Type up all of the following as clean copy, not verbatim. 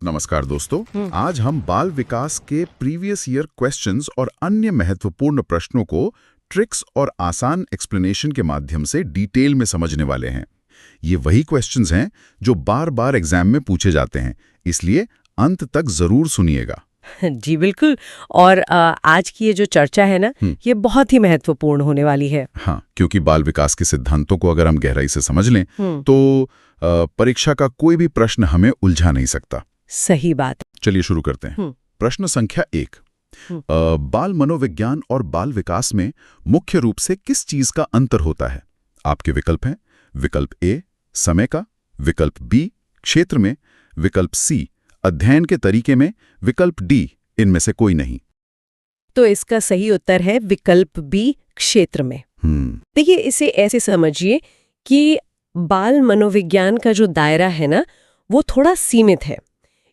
नमस्कार दोस्तों। आज हम बाल विकास के प्रीवियस ईयर क्वेश्चंस और अन्य महत्वपूर्ण प्रश्नों को ट्रिक्स और आसान एक्सप्लेनेशन के माध्यम से डिटेल में समझने वाले हैं। ये वही क्वेश्चंस हैं जो बार बार एग्जाम में पूछे जाते हैं, इसलिए अंत तक जरूर सुनिएगा। जी बिल्कुल। और आज की ये जो चर्चा है ना, ये बहुत ही महत्वपूर्ण होने वाली है। हाँ, क्योंकि बाल विकास के सिद्धांतों को अगर हम गहराई से समझ लें तो परीक्षा का कोई भी प्रश्न हमें उलझा नहीं सकता। सही बात। चलिए शुरू करते हैं। प्रश्न संख्या 1। बाल मनोविज्ञान और बाल विकास में मुख्य रूप से किस चीज का अंतर होता है? आपके विकल्प हैं विकल्प ए समय का, विकल्प बी क्षेत्र में, विकल्प सी अध्ययन के तरीके में, विकल्प डी इनमें से कोई नहीं। तो इसका सही उत्तर है विकल्प बी क्षेत्र में। देखिए, इसे ऐसे समझिए कि बाल मनोविज्ञान का जो दायरा है ना, वो थोड़ा सीमित है।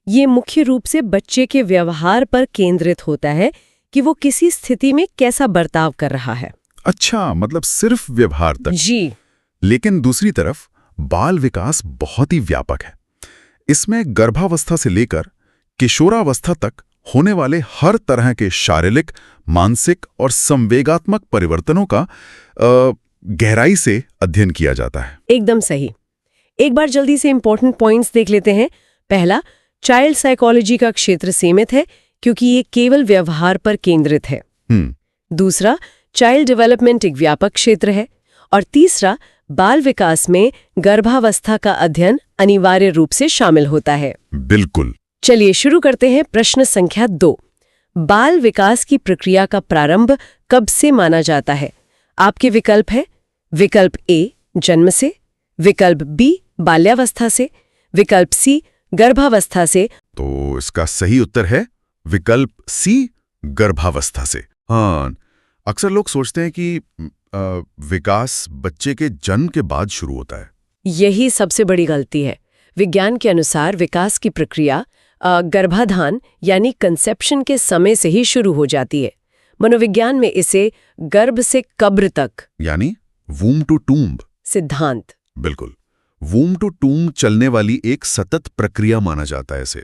ये मुख्य रूप से बच्चे के व्यवहार पर केंद्रित होता है कि वो किसी स्थिति में कैसा बर्ताव कर रहा है। अच्छा, मतलब सिर्फ व्यवहार तक। जी। लेकिन दूसरी तरफ बाल विकास बहुत ही व्यापक है। इसमें गर्भावस्था से लेकर किशोरावस्था तक होने वाले हर तरह के शारीरिक, मानसिक और संवेगात्मक परिवर्तनों का गहराई से अध्ययन किया जाता है। एकदम सही। एक बार जल्दी से इंपॉर्टेंट पॉइंट्स देख लेते हैं। पहला, चाइल्ड साइकोलॉजी का क्षेत्र सीमित है क्योंकि ये केवल व्यवहार पर केंद्रित है। दूसरा, चाइल्ड डेवलपमेंट एक व्यापक क्षेत्र है। और तीसरा, बाल विकास में गर्भावस्था का अध्ययन अनिवार्य रूप से शामिल होता है। बिल्कुल। चलिए शुरू करते हैं। प्रश्न संख्या 2। बाल विकास की प्रक्रिया का प्रारंभ कब से माना जाता है? आपके विकल्प है विकल्प ए जन्म से, विकल्प बी बाल्यावस्था से, विकल्प सी गर्भावस्था से। तो इसका सही उत्तर है विकल्प सी गर्भावस्था से। हाँ, अक्सर लोग सोचते हैं कि विकास बच्चे के जन्म के बाद शुरू होता है। यही सबसे बड़ी गलती है। विज्ञान के अनुसार विकास की प्रक्रिया गर्भाधान यानी कंसेप्शन के समय से ही शुरू हो जाती है। मनोविज्ञान में इसे गर्भ से कब्र तक यानी वूम टू टूम्ब सिद्धांत। बिल्कुल, वूम टू टूम्ब चलने वाली एक सतत प्रक्रिया माना जाता है इसे।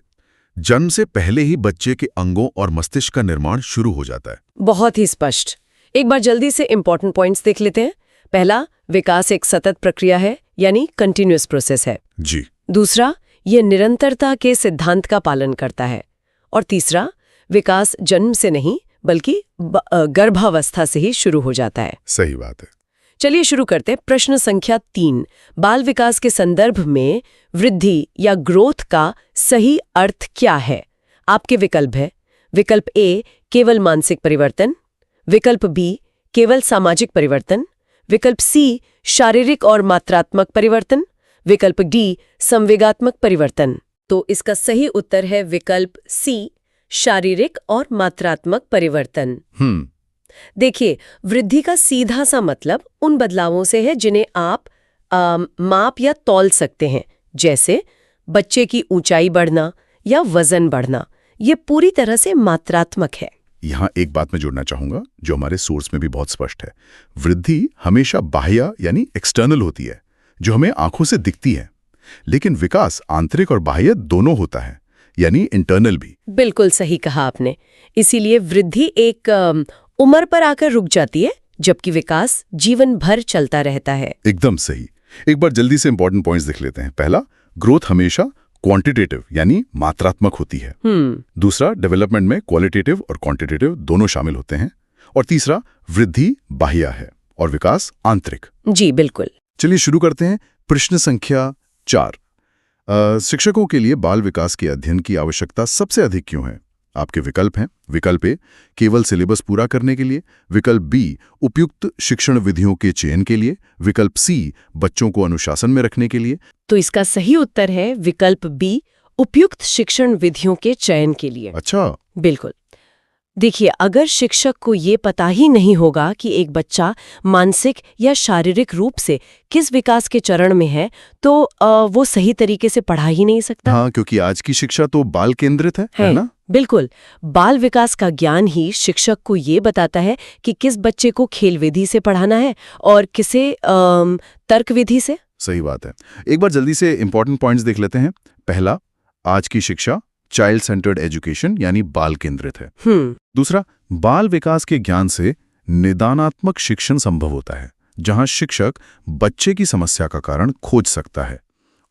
जन्म से पहले ही बच्चे के अंगों और मस्तिष्क का निर्माण शुरू हो जाता है। बहुत ही स्पष्ट। एक बार जल्दी से इंपॉर्टेंट पॉइंट्स देख लेते हैं। पहला, विकास एक सतत प्रक्रिया है यानी कंटिन्यूअस प्रोसेस है। जी। दूसरा, ये निरंतरता के सिद्धांत का पालन करता है। और तीसरा, विकास जन्म से नहीं बल्कि गर्भावस्था से ही शुरू हो जाता है। सही बात है। चलिए शुरू करते हैं। प्रश्न संख्या 3। बाल विकास के संदर्भ में वृद्धि या ग्रोथ का सही अर्थ क्या है? आपके विकल्प है विकल्प ए केवल मानसिक परिवर्तन, विकल्प बी केवल सामाजिक परिवर्तन, विकल्प सी शारीरिक और मात्रात्मक परिवर्तन, विकल्प डी संवेगात्मक परिवर्तन। तो इसका सही उत्तर है विकल्प सी शारीरिक और मात्रात्मक परिवर्तन। देखिए, वृद्धि का सीधा सा मतलब उन बदलावों से है जिन्हें आप माप या तौल सकते हैं, जैसे बच्चे की ऊंचाई बढ़ना या वजन बढ़ना। ये पूरी तरह से मात्रात्मक है। यहाँ एक बात मैं जोड़ना चाहूंगा जो हमारे सोर्स में भी बहुत स्पष्ट है। वृद्धि हमेशा बाह्य यानी एक्सटर्नल होती है, जो हमें आंखों से दिखती है। लेकिन विकास आंतरिक और बाह्य दोनों होता है, यानी इंटरनल भी। बिल्कुल सही कहा आपने। इसीलिए वृद्धि एक उम्र पर आकर रुक जाती है, जबकि विकास जीवन भर चलता रहता है। एकदम सही। एक बार जल्दी से इंपॉर्टेंट पॉइंट्स देख लेते हैं। पहला, ग्रोथ हमेशा क्वांटिटेटिव यानी मात्रात्मक होती है। दूसरा, डेवलपमेंट में क्वालिटेटिव और क्वांटिटेटिव दोनों शामिल होते हैं। और तीसरा, वृद्धि बाह्य है और विकास आंतरिक। जी बिल्कुल। चलिए शुरू करते हैं। प्रश्न संख्या 4। शिक्षकों के लिए बाल विकास के अध्ययन की आवश्यकता सबसे अधिक क्यों है? आपके विकल्प हैं विकल्प ए केवल सिलेबस पूरा करने के लिए, विकल्प बी उपयुक्त शिक्षण विधियों के चयन के लिए, विकल्प सी बच्चों को अनुशासन में रखने के लिए। तो इसका सही उत्तर है विकल्प बी उपयुक्त शिक्षण विधियों के चयन के लिए। अच्छा। बिल्कुल। देखिए, अगर शिक्षक को ये पता ही नहीं होगा कि एक बच्चा मानसिक या शारीरिक रूप से किस विकास के चरण में है, तो वो सही तरीके से पढ़ा ही नहीं सकता। हाँ, क्योंकि आज की शिक्षा तो बाल केंद्रित है ना? बिल्कुल। बाल विकास का ज्ञान ही शिक्षक को ये बताता है कि किस बच्चे को खेल विधि से पढ़ाना है और किसे तर्क विधि से। सही बात है। एक बार जल्दी से इंपॉर्टेंट पॉइंट्स देख लेते हैं। पहला, आज की शिक्षा चाइल्ड सेंटर्ड एजुकेशन यानी बाल केंद्रित है। हम्म। दूसरा, बाल विकास के ज्ञान से निदानात्मक शिक्षण संभव होता है, जहां शिक्षक बच्चे की समस्या का कारण खोज सकता है।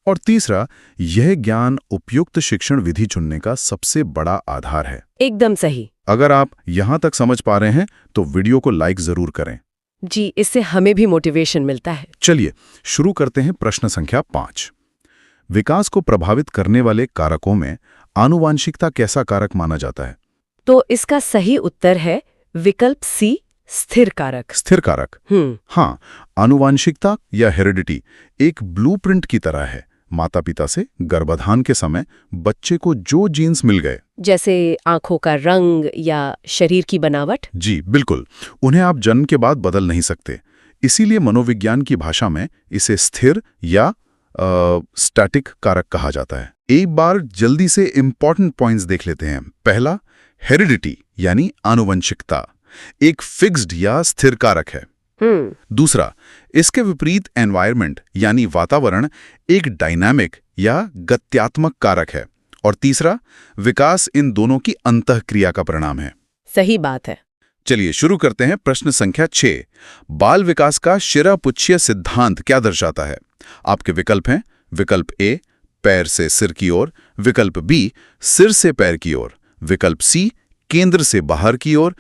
और तीसरा, यह ज्ञान उपयुक्त शिक्षण विधि चुनने का सबसे बड़ा आधार है। एकदम सही। अगर आप यहां तक समझ पा रहे हैं तो वीडियो को लाइक जरूर करें। जी, इससे हमें भी मोटिवेशन मिलता है। चलिए शुरू करते हैं प्रश्न संख्या 5। विकास को प्रभावित करने वाले कारकों में आनुवांशिकता कैसा कारक माना जाता है? तो इसका सही उत्तर है विकल्प सी, स्थिर कारक। स्थिर कारक। हाँ, आनुवांशिकता या हेरिडिटी एक ब्लूप्रिंट की तरह है। माता पिता से गर्भाधान के समय बच्चे को जो जीन्स मिल गए, जैसे आंखों का रंग या शरीर की बनावट। जी बिल्कुल, उन्हें आप जन्म के बाद बदल नहीं सकते। इसीलिए मनोविज्ञान की भाषा में इसे स्थिर या स्टैटिक कारक कहा जाता है। एक बार जल्दी से इंपॉर्टेंट पॉइंट्स देख लेते हैं। पहला, हेरिडिटी यानी आनुवंशिकता एक फिक्स्ड या स्थिर कारक है। दूसरा, इसके विपरीत एनवायरनमेंट यानी वातावरण एक डायनामिक या गत्यात्मक कारक है। और तीसरा, विकास इन दोनों की अंतःक्रिया का परिणाम है। सही बात है। चलिए शुरू करते हैं प्रश्न संख्या 6। बाल विकास का शिरापुच्छीय सिद्धांत क्या दर्शाता है? आपके विकल्प हैं विकल्प ए, पैर से सिर की ओर, विकल्प बी, सिर से पैर की ओर, विकल्प सी, केंद्र से बाहर की ओर।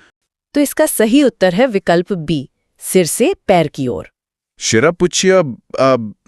तो इसका सही उत्तर है विकल्प बी, सिर से पैर की ओर। शिरापुच्छीय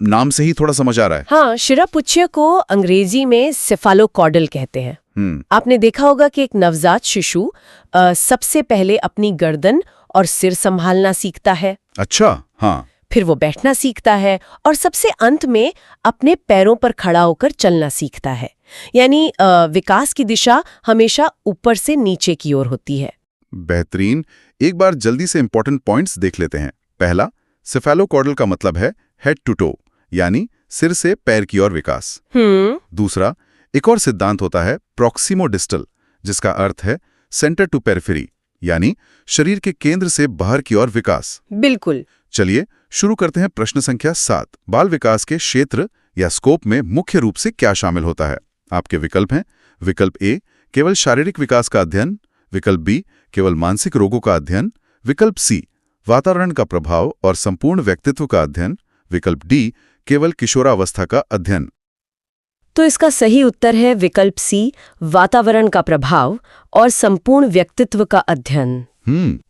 नाम से ही थोड़ा समझ आ रहा है। हाँ, शिरापुच्छीय को अंग्रेजी में सेफालोकॉर्डल कहते हैं। आपने देखा होगा कि एक नवजात शिशु सबसे पहले अपनी गर्दन और सिर संभालना सीखता है। अच्छा, हाँ। फिर वो बैठना सीखता है और सबसे अंत में अपने पैरों पर खड़ा होकर चलना सीखता है। यानी विकास की दिशा हमेशा ऊपर से नीचे की ओर होती है। बेहतरीन। एक बार जल्दी से इंपॉर्टेंट पॉइंट्स देख लेते हैं। पहला, सेफेलोकॉर्डल का मतलब है हेड टू टो यानी सिर से पैर की ओर विकास। दूसरा, एक और सिद्धांत होता है प्रॉक्सिमो डिस्टल, जिसका अर्थ है सेंटर टू पेरिफेरी यानी शरीर के केंद्र से बाहर की ओर विकास। बिल्कुल। चलिए शुरू करते हैं प्रश्न संख्या 7। बाल विकास के क्षेत्र या स्कोप में मुख्य रूप से क्या शामिल होता है? आपके विकल्प हैं विकल्प ए, केवल शारीरिक विकास का अध्ययन, विकल्प बी, केवल मानसिक रोगों का अध्ययन, विकल्प सी, वातावरण का प्रभाव और संपूर्ण व्यक्तित्व का अध्ययन, विकल्प डी, केवल किशोरावस्था का अध्ययन। तो इसका सही उत्तर है विकल्प सी, वातावरण का प्रभाव और संपूर्ण व्यक्तित्व का अध्ययन।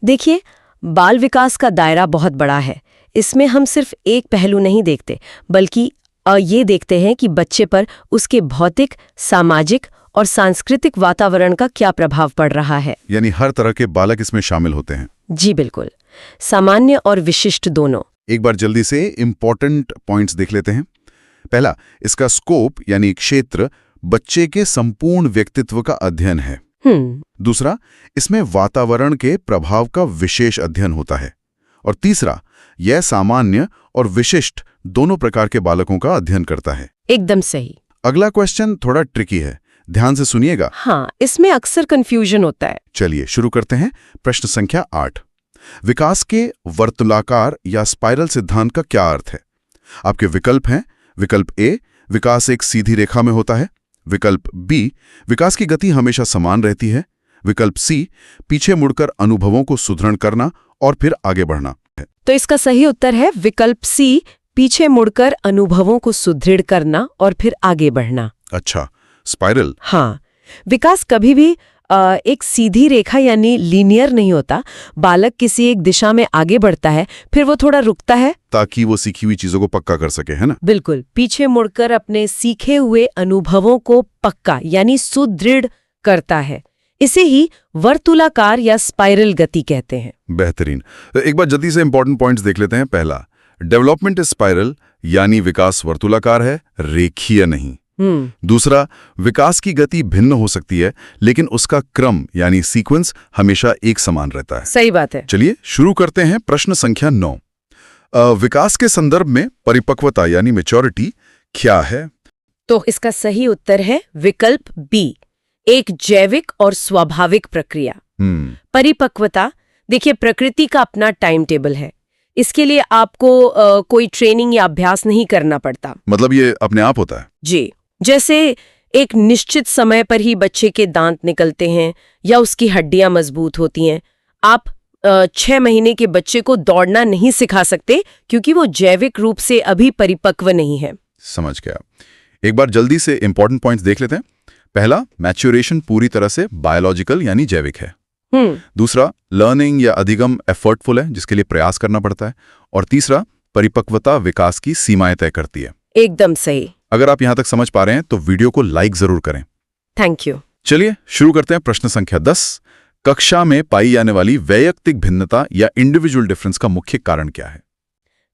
देखिए, बाल विकास का दायरा बहुत बड़ा है। इसमें हम सिर्फ एक पहलू नहीं देखते, बल्कि ये देखते हैं कि बच्चे पर उसके भौतिक, सामाजिक और सांस्कृतिक वातावरण का क्या प्रभाव पड़ रहा है। यानी हर तरह के बालक इसमें शामिल होते हैं। जी बिल्कुल, सामान्य और विशिष्ट दोनों। एक बार जल्दी से इंपॉर्टेंट पॉइंट्स देख लेते हैं। पहला, इसका स्कोप यानी क्षेत्र बच्चे के संपूर्ण व्यक्तित्व का अध्ययन है। दूसरा, इसमें वातावरण के प्रभाव का विशेष अध्ययन होता है। और तीसरा, यह सामान्य और विशिष्ट दोनों प्रकार के बालकों का अध्ययन करता है। एकदम सही। अगला क्वेश्चन थोड़ा ट्रिकी है, ध्यान से सुनिएगा। हाँ, इसमें अक्सर कंफ्यूजन होता है। चलिए शुरू करते हैं प्रश्न संख्या 8। विकास के वर्तुलाकार या स्पाइरल सिद्धांत का क्या अर्थ है? आपके विकल्प हैं विकल्प ए, विकास एक सीधी रेखा में होता है, विकल्प बी, विकास की गति हमेशा समान रहती है, विकल्प सी, पीछे मुड़कर अनुभवों को सुदृढ़ करना और फिर आगे बढ़ना है। तो इसका सही उत्तर है विकल्प सी, पीछे मुड़कर अनुभवों को सुदृढ़ करना और फिर आगे बढ़ना। अच्छा, स्पाइरल। हाँ, विकास कभी भी एक सीधी रेखा यानी लीनियर नहीं होता। बालक किसी एक दिशा में आगे बढ़ता है, फिर वो थोड़ा रुकता है ताकि वो सीखी हुई चीजों को पक्का कर सके, है ना? बिल्कुल, पीछे मुड़कर अपने सीखे हुए अनुभवों को पक्का यानी सुदृढ़ करता है। इसे ही वर्तुलाकार या स्पाइरल गति कहते हैं। बेहतरीन। एक बार जल्दी से इंपॉर्टेंट पॉइंट्स देख लेते हैं। पहला, डेवलपमेंट इज स्पाइरल यानी विकास वर्तुलाकार है, रेखीय नहीं। दूसरा, विकास की गति भिन्न हो सकती है, लेकिन उसका क्रम यानी सीक्वेंस हमेशा एक समान रहता है। सही बात है। चलिए शुरू करते हैं प्रश्न संख्या 9। विकास के संदर्भ में परिपक्वता यानी मैच्योरिटी क्या है? तो इसका सही उत्तर है विकल्प बी, एक जैविक और स्वाभाविक प्रक्रिया। परिपक्वता, देखिए, प्रकृति का अपना टाइम टेबल है। इसके लिए आपको कोई ट्रेनिंग या अभ्यास नहीं करना पड़ता। मतलब ये अपने आप होता है? जी, जैसे एक निश्चित समय पर ही बच्चे के दांत निकलते हैं या उसकी हड्डियां मजबूत होती हैं। आप 6 महीने के बच्चे को दौड़ना नहीं सिखा सकते क्योंकि वो जैविक रूप से अभी परिपक्व नहीं है। समझ गया। एक बार जल्दी से इंपॉर्टेंट पॉइंट्स देख लेते हैं। पहला, मैच्योरेशन पूरी तरह से बायोलॉजिकल यानी जैविक है। दूसरा, लर्निंग या अधिगम एफर्टफुल है, जिसके लिए प्रयास करना पड़ता है। और तीसरा, परिपक्वता विकास की सीमाएं तय करती है। एकदम सही। अगर आप यहां तक समझ पा रहे हैं तो वीडियो को लाइक जरूर करें। Thank you. चलिए शुरू करते हैं। प्रश्न संख्या 10, कक्षा में पाई जाने वाली वैयक्तिक भिन्नता या इंडिविजुअल डिफरेंस का मुख्य कारण क्या है?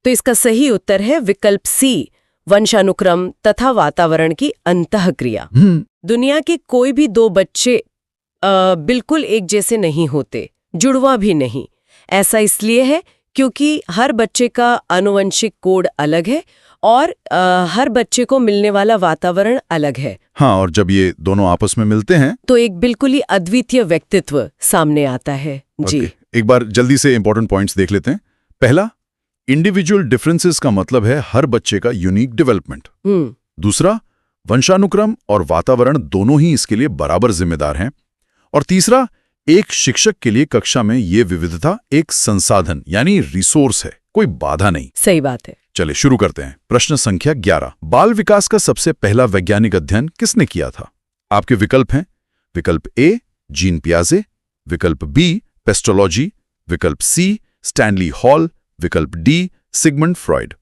तो इसका सही उत्तर है विकल्प सी, वंशानुक्रम तथा वातावरण की अंतःक्रिया। दुनिया के कोई भी 2 बच्चे बिल्कुल एक जैसे नहीं होते, जुड़वा भी नहीं। ऐसा इसलिए है क्योंकि हर बच्चे का आनुवंशिक कोड अलग है और हर बच्चे को मिलने वाला वातावरण अलग है। हाँ, और जब ये दोनों आपस में मिलते हैं तो एक बिल्कुल ही अद्वितीय व्यक्तित्व सामने आता है। जी। एक बार जल्दी से इंपॉर्टेंट पॉइंट्स देख लेते हैं। पहला, इंडिविजुअल डिफरेंसेस का मतलब है हर बच्चे का यूनिक डेवलपमेंट। दूसरा, वंशानुक्रम और वातावरण दोनों ही इसके लिए बराबर जिम्मेदार हैं। और तीसरा, एक शिक्षक के लिए कक्षा में ये विविधता एक संसाधन यानी रिसोर्स है, कोई बाधा नहीं। सही बात है। चलिए शुरू करते हैं। प्रश्न संख्या 11, बाल विकास का सबसे पहला वैज्ञानिक अध्ययन किसने किया था? आपके विकल्प हैं विकल्प ए, जीन पियाजे, विकल्प बी, पेस्टोलॉजी, विकल्प सी, स्टैनली हॉल, विकल्प डी, सिगमंड फ्रॉइड।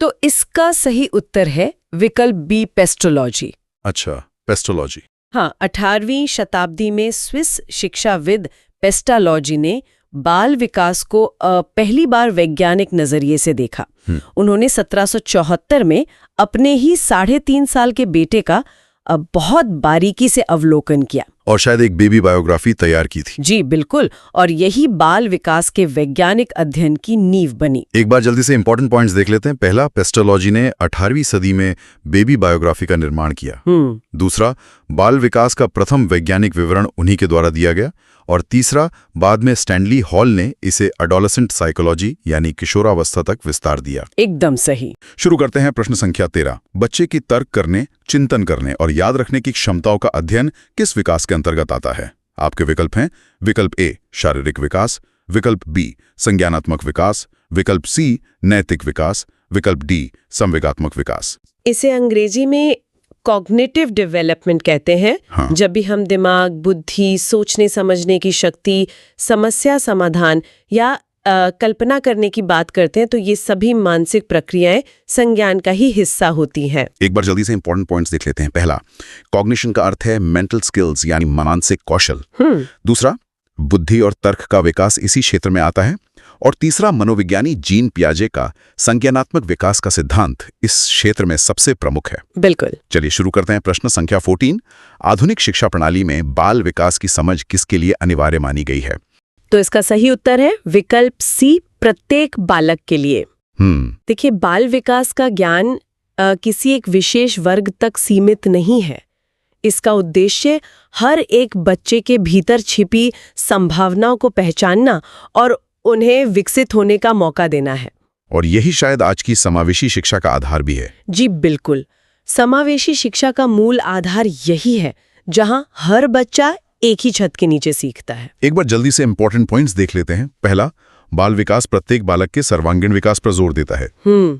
तो इसका सही उत्तर है विकल्प बी, पेस्टोलॉजी। अच्छा, पेस्टोलॉजी। हाँ, 18वीं शताब्दी में स्विस शिक्षाविद पेस्टालॉजी ने बाल विकास को पहली बार वैज्ञानिक नजरिए से देखा। उन्होंने 1774 में अपने ही 3.5 साल के बेटे का बहुत बारीकी से अवलोकन किया और शायद एक बेबी बायोग्राफी तैयार की थी। जी बिल्कुल, और यही बाल विकास के वैज्ञानिक अध्ययन की नींव बनी। एक बार जल्दी से इंपॉर्टेंट पॉइंट्स देख लेते हैं। पहला, पेस्टोलॉजी ने 18वीं सदी में बेबी बायोग्राफी का निर्माण किया। दूसरा, बाल विकास का प्रथम वैज्ञानिक विवरण उन्हीं के द्वारा दिया गया। और तीसरा, बाद में स्टैनली हॉल ने इसे एडोलेसेंट साइकोलॉजी यानी किशोरावस्था तक विस्तार दिया। एकदम सही। शुरू करते हैं। प्रश्न संख्या 13, बच्चे की तर्क करने, चिंतन करने और याद रखने की क्षमताओं का अध्ययन किस विकास के अंतर्गत आता है? आपके विकल्प हैं विकल्प ए, शारीरिक विकास, विकल्प बी, संज्ञानात्मक विकास, विकल्प सी, नैतिक विकास, विकल्प डी, संवेगात्मक विकास। इसे अंग्रेजी में कॉग्निटिव डेवलपमेंट कहते हैं। हाँ। जब भी हम दिमाग, बुद्धि, सोचने समझने की शक्ति, समस्या समाधान या कल्पना करने की बात करते हैं तो ये सभी मानसिक प्रक्रियाएं संज्ञान का ही हिस्सा होती हैं। एक बार जल्दी से इंपॉर्टेंट पॉइंट्स देख लेते हैं। पहला, कॉग्निशन का अर्थ है मेंटल स्किल्स यानी मानसिक कौशल। दूसरा, बुद्धि और तर्क का विकास इसी क्षेत्र में आता है। और तीसरा, मनोविज्ञानी जीन पियाजे का संज्ञानात्मक विकास का सिद्धांत इस क्षेत्र में सबसे प्रमुख है। बिल्कुल। चलिए शुरू करते हैं। प्रश्न संख्या 14, आधुनिक शिक्षा प्रणाली में बाल विकास की समझ किसके लिए अनिवार्य मानी गई है? तो इसका सही उत्तर है विकल्प सी, प्रत्येक बालक के लिए। देखिए, बाल विकास का ज्ञान किसी एक विशेष वर्ग तक सीमित नहीं है। इसका उद्देश्य हर एक बच्चे के भीतर छिपी संभावनाओं को पहचानना और उन्हें विकसित होने का मौका देना है। और यही शायद आज की समावेशी शिक्षा का आधार भी है। जी बिल्कुल, समावेशी शिक्षा का मूल आधार यही है, जहां हर बच्चा एक ही छत के नीचे सीखता है। एक बार जल्दी से इंपॉर्टेंट पॉइंट्स देख लेते हैं। पहला, बाल विकास प्रत्येक बालक के सर्वांगीण विकास पर जोर देता है।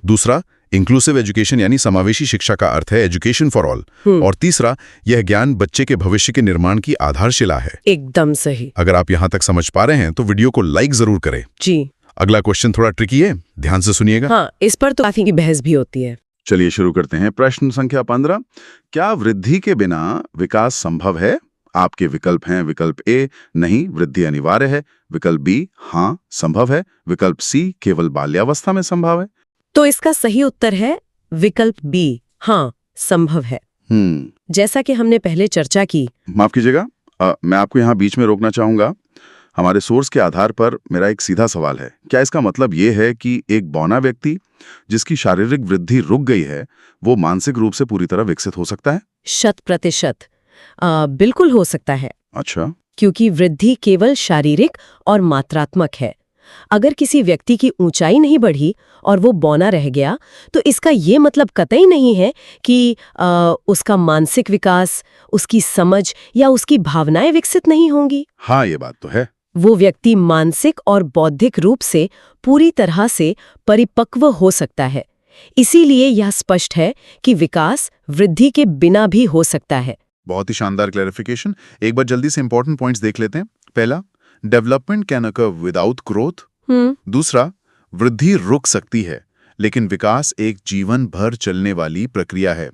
दूसरा, इंक्लूसिव एजुकेशन यानी समावेशी शिक्षा का अर्थ है एजुकेशन फॉर ऑल। और तीसरा, यह ज्ञान बच्चे के भविष्य के निर्माण की आधारशिला है। एकदम सही। अगर आप यहाँ तक समझ पा रहे हैं तो वीडियो को लाइक जरूर करें। जी। अगला क्वेश्चन थोड़ा ट्रिकी है, ध्यान से सुनिएगा। हाँ, इस पर तो काफी बहस भी होती है। चलिए शुरू करते हैं। प्रश्न संख्या 15, क्या वृद्धि के बिना विकास संभव है? आपके विकल्प हैं विकल्प ए, नहीं वृद्धि अनिवार्य है, विकल्प बी, हाँ संभव है, विकल्प सी, केवल बाल्यावस्था में संभव है। तो इसका सही उत्तर है विकल्प बी, हाँ संभव है। जैसा कि हमने पहले चर्चा की। माफ कीजिएगा, मैं आपको यहाँ बीच में रोकना चाहूंगा। हमारे सोर्स के आधार पर मेरा एक सीधा सवाल है, क्या इसका मतलब ये है कि एक बौना व्यक्ति जिसकी शारीरिक वृद्धि रुक गई है वो मानसिक रूप से पूरी तरह विकसित हो सकता है? 100% बिल्कुल हो सकता है। अच्छा। क्योंकि वृद्धि केवल शारीरिक और मात्रात्मक है, अगर किसी व्यक्ति की ऊंचाई नहीं बढ़ी और वो बौना रह गया, तो इसका ये मतलब कतई नहीं है कि उसका मानसिक विकास, उसकी समझ या उसकी भावनाएं विकसित नहीं होंगी। हाँ, ये बात तो है। वो व्यक्ति मानसिक और बौद्धिक रूप से पूरी तरह से परिपक्व हो सकता है। इसीलिए यह स्पष्ट है कि विकास वृद्धि के बिना भी हो सकता है। बहुत ही शानदार क्लैरिफिकेशन। एक बार जल्दी से इंपॉर्टेंट पॉइंट्स देख लेते हैं। पहला, development can occur without growth. दूसरा, वृद्धि रुक सकती है लेकिन विकास एक जीवन भर चलने वाली प्रक्रिया है।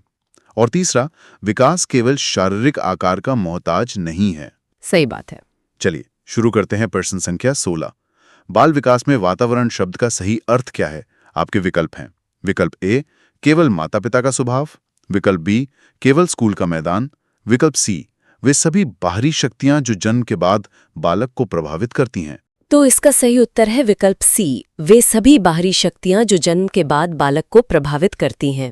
और तीसरा, विकास केवल शारीरिक आकार का मोहताज नहीं है। सही बात है। चलिए शुरू करते हैं प्रश्न संख्या 16। बाल विकास में वातावरण शब्द का सही अर्थ क्या है? आपके विकल्प हैं। विकल्प ए, केवल माता पिता का स्वभाव। विकल्प बी, केवल स्कूल का मैदान। विकल्प सी, वे सभी बाहरी शक्तियां जो जन्म के बाद बालक को प्रभावित करती हैं। तो इसका सही उत्तर है विकल्प सी, वे सभी बाहरी शक्तियां जो जन्म के बाद बालक को प्रभावित करती हैं।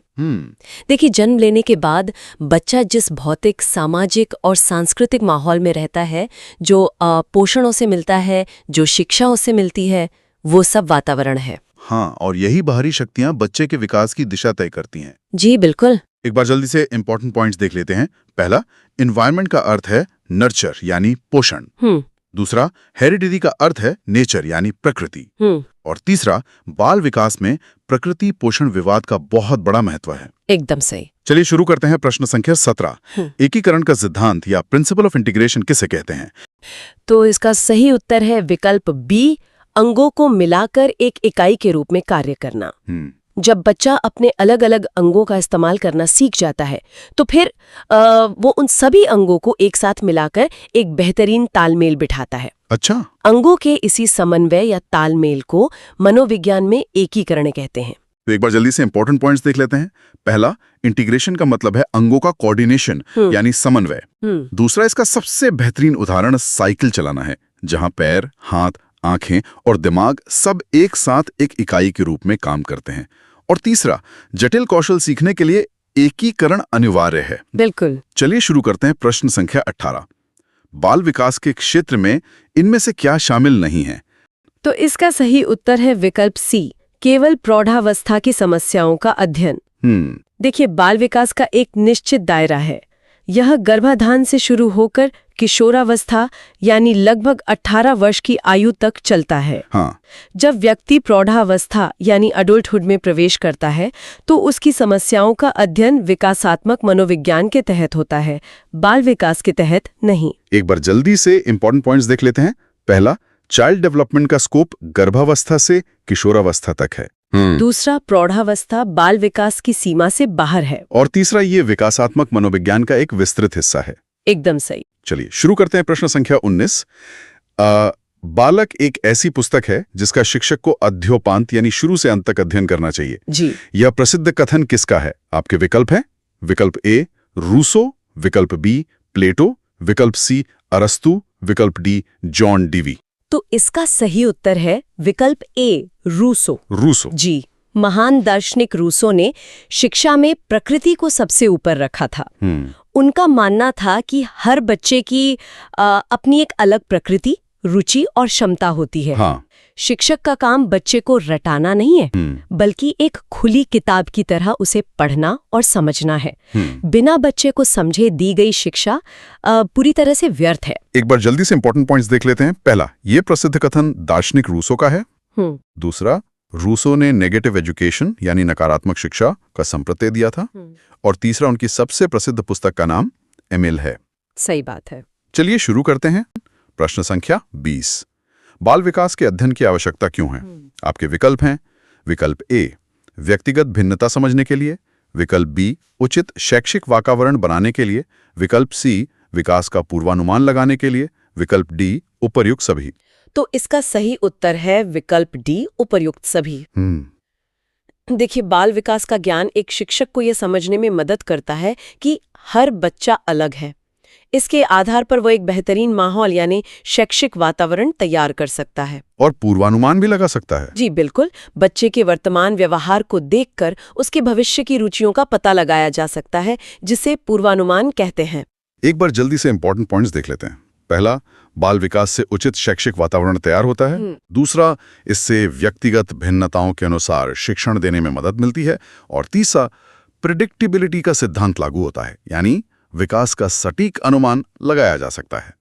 देखिए, जन्म लेने के बाद बच्चा जिस भौतिक, सामाजिक और सांस्कृतिक माहौल में रहता है, जो पोषणों से मिलता है, जो शिक्षाओं से मिलती है, वो सब वातावरण है। हाँ, और यही बाहरी शक्तियां बच्चे के विकास की दिशा तय करती हैं। जी बिल्कुल। एक बार जल्दी से इंपॉर्टेंट पॉइंट्स देख लेते हैं। पहला, एनवायरनमेंट का अर्थ है नर्चर यानी पोषण। दूसरा, हेरिडिटी का अर्थ है नेचर यानी प्रकृति। और तीसरा, बाल विकास में प्रकृति पोषण विवाद का बहुत बड़ा महत्व है। एकदम सही। चलिए शुरू करते हैं प्रश्न संख्या 17। एकीकरण का सिद्धांत या प्रिंसिपल ऑफ इंटीग्रेशन किसे कहते हैं? तो इसका सही उत्तर है विकल्प बी, अंगों को मिलाकर एक इकाई के रूप में कार्य करना। जब बच्चा अपने अलग अलग अंगों का इस्तेमाल करना सीख जाता है, तो फिर वो उन सभी अंगों को एक साथ मिलाकर एक बेहतरीन तालमेल बिठाता है। अच्छा। अंगों के इसी समन्वय या तालमेल को मनोविज्ञान में एकीकरण कहते हैं। तो एक बार जल्दी से इंपॉर्टेंट पॉइंट्स देख लेते हैं। पहला, इंटीग्रेशन का मतलब है अंगों का कोऑर्डिनेशन यानी समन्वय। दूसरा, इसका सबसे बेहतरीन उदाहरण साइकिल चलाना है, जहां पैर, हाथ, आंखें और दिमाग सब एक साथ एक इकाई के रूप में काम करते हैं। और तीसरा, जटिल कौशल सीखने के लिए एकीकरण अनिवार्य है। बिल्कुल। चलिए शुरू करते हैं प्रश्न संख्या 18। बाल विकास के क्षेत्र में इनमें से क्या शामिल नहीं है? तो इसका सही उत्तर है विकल्प सी, केवल प्रौढ़ावस्था की समस्याओं का अध्ययन। देखिए, बाल विकास का एक निश्चित दायरा है। यह गर्भाधान से शुरू होकर किशोरावस्था यानी लगभग 18 वर्ष की आयु तक चलता है। हाँ। जब व्यक्ति प्रौढ़ावस्था यानी अडल्टहुड में प्रवेश करता है, तो उसकी समस्याओं का अध्ययन विकासात्मक मनोविज्ञान के तहत होता है, बाल विकास के तहत नहीं। एक बार जल्दी से इंपॉर्टेंट पॉइंट्स देख लेते हैं। पहला, चाइल्ड डेवलपमेंट का स्कोप गर्भावस्था से किशोरावस्था तक है। दूसरा, प्रौढ़ावस्था बाल विकास की सीमा से बाहर है। और तीसरा, ये विकासात्मक मनोविज्ञान का एक विस्तृत हिस्सा है। एकदम सही। चलिए शुरू करते हैं प्रश्न संख्या 19। बालक एक ऐसी पुस्तक है जिसका शिक्षक को अध्योपांत यानी शुरू से अंत तक अध्ययन करना चाहिए। जी। यह प्रसिद्ध कथन किसका है? आपके विकल्प हैं। विकल्प ए, रूसो। विकल्प बी, प्लेटो। विकल्प सी, अरस्तु। विकल्प डी, जॉन डीवी। तो इसका सही उत्तर है विकल्प ए, रूसो। रूसो। जी। महान दार्शनिक रूसो ने शिक्षा में प्रकृति को सबसे ऊपर रखा था। उनका मानना था कि हर बच्चे की अपनी एक अलग प्रकृति, रुचि और क्षमता होती है। हाँ। शिक्षक का काम बच्चे को रटाना नहीं है, बल्कि एक खुली किताब की तरह उसे पढ़ना और समझना है। बिना बच्चे को समझे दी गई शिक्षा पूरी तरह से व्यर्थ है। एक बार जल्दी से इंपॉर्टेंट पॉइंट्स देख लेते हैं। पहला, ये प्रसिद्ध कथन दार्शनिक रूसो का है। दूसरा, रूसो ने नेगेटिव एजुकेशन यानी नकारात्मक शिक्षा का संप्रत्यय दिया था। और तीसरा, उनकी सबसे प्रसिद्ध पुस्तक का नाम एमिल है। सही बात है। चलिए शुरू करते हैं। प्रश्न संख्या 20। बाल विकास के अध्ययन की आवश्यकता क्यों है? आपके विकल्प हैं। विकल्प ए, व्यक्तिगत भिन्नता समझने के लिए। विकल्प बी, उचित शैक्षिक वातावरण बनाने के लिए। विकल्प सी, विकास का पूर्वानुमान लगाने के लिए। विकल्प डी, उपर्युक्त सभी। तो इसका सही उत्तर है विकल्प डी, उपर्युक्त सभी। देखिए, बाल विकास का ज्ञान एक शिक्षक को यह समझने में मदद करता है कि हर बच्चा अलग है। इसके आधार पर वो एक बेहतरीन माहौल यानी शैक्षिक वातावरण तैयार कर सकता है और पूर्वानुमान भी लगा सकता है। जी बिल्कुल। बच्चे के वर्तमान व्यवहार को देखकर उसके भविष्य की रुचियों का पता लगाया जा सकता है, जिसे पूर्वानुमान कहते हैं। एक बार जल्दी से इंपॉर्टेंट पॉइंट्स देख लेते हैं। पहला, बाल विकास से उचित शैक्षिक वातावरण तैयार होता है। दूसरा, इससे व्यक्तिगत भिन्नताओं के अनुसार शिक्षण देने में मदद मिलती है। और तीसरा, प्रिडिक्टिबिलिटी का सिद्धांत लागू होता है, यानी विकास का सटीक अनुमान लगाया जा सकता है।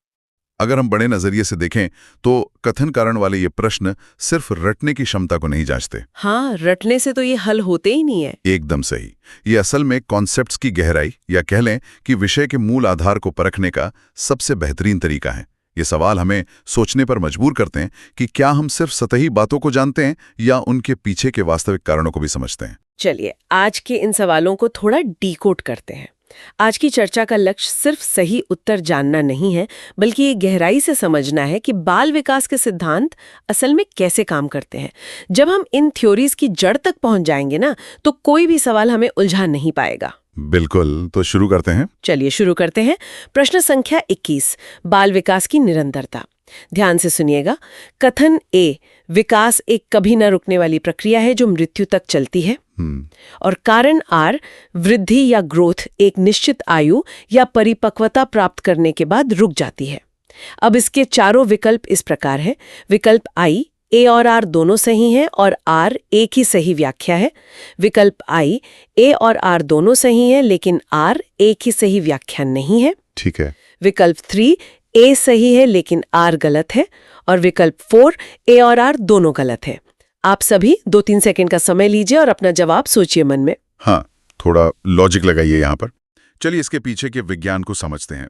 अगर हम बड़े नजरिए से देखें तो कथन कारण वाले ये प्रश्न सिर्फ रटने की क्षमता को नहीं जांचते। हाँ, रटने से तो ये हल होते ही नहीं है। एकदम सही। ये असल में कॉन्सेप्ट्स की गहराई या कह लें कि विषय के मूल आधार को परखने का सबसे बेहतरीन तरीका है। ये सवाल हमें सोचने पर मजबूर करते हैं कि क्या हम सिर्फ सतही बातों को जानते हैं या उनके पीछे के वास्तविक कारणों को भी समझते हैं। चलिए आज के इन सवालों को थोड़ा डीकोड करते हैं। आज की चर्चा का लक्ष्य सिर्फ सही उत्तर जानना नहीं है, बल्कि ये गहराई से समझना है कि बाल विकास के सिद्धांत असल में कैसे काम करते हैं। जब हम इन थ्योरीज की जड़ तक पहुंच जाएंगे ना, तो कोई भी सवाल हमें उलझा नहीं पाएगा। बिल्कुल, तो शुरू करते हैं। चलिए शुरू करते हैं। प्रश्न संख्या 21, बाल विकास की निरंतरता। ध्यान से सुनिएगा। कथन ए, विकास एक कभी न रुकने वाली प्रक्रिया है जो मृत्यु तक चलती है। और कारण आर, वृद्धि या ग्रोथ एक निश्चित आयु या परिपक्वता प्राप्त करने के बाद रुक जाती है। अब इसके चारों विकल्प इस प्रकार है। विकल्प आई, ए और आर दोनों सही हैं और आर एक ही सही व्याख्या है। विकल्प आई, ए और आर दोनों सही हैं लेकिन आर एक ही सही व्याख्या नहीं है। ठीक है। विकल्प 3, ए सही है लेकिन आर गलत है। और विकल्प 4, ए और आर दोनों गलत है। आप सभी 2-3 सेकंड का समय लीजिए और अपना जवाब सोचिए मन में। हाँ, थोड़ा लॉजिक लगाइए यहाँ पर। चलिए इसके पीछे के विज्ञान को समझते हैं।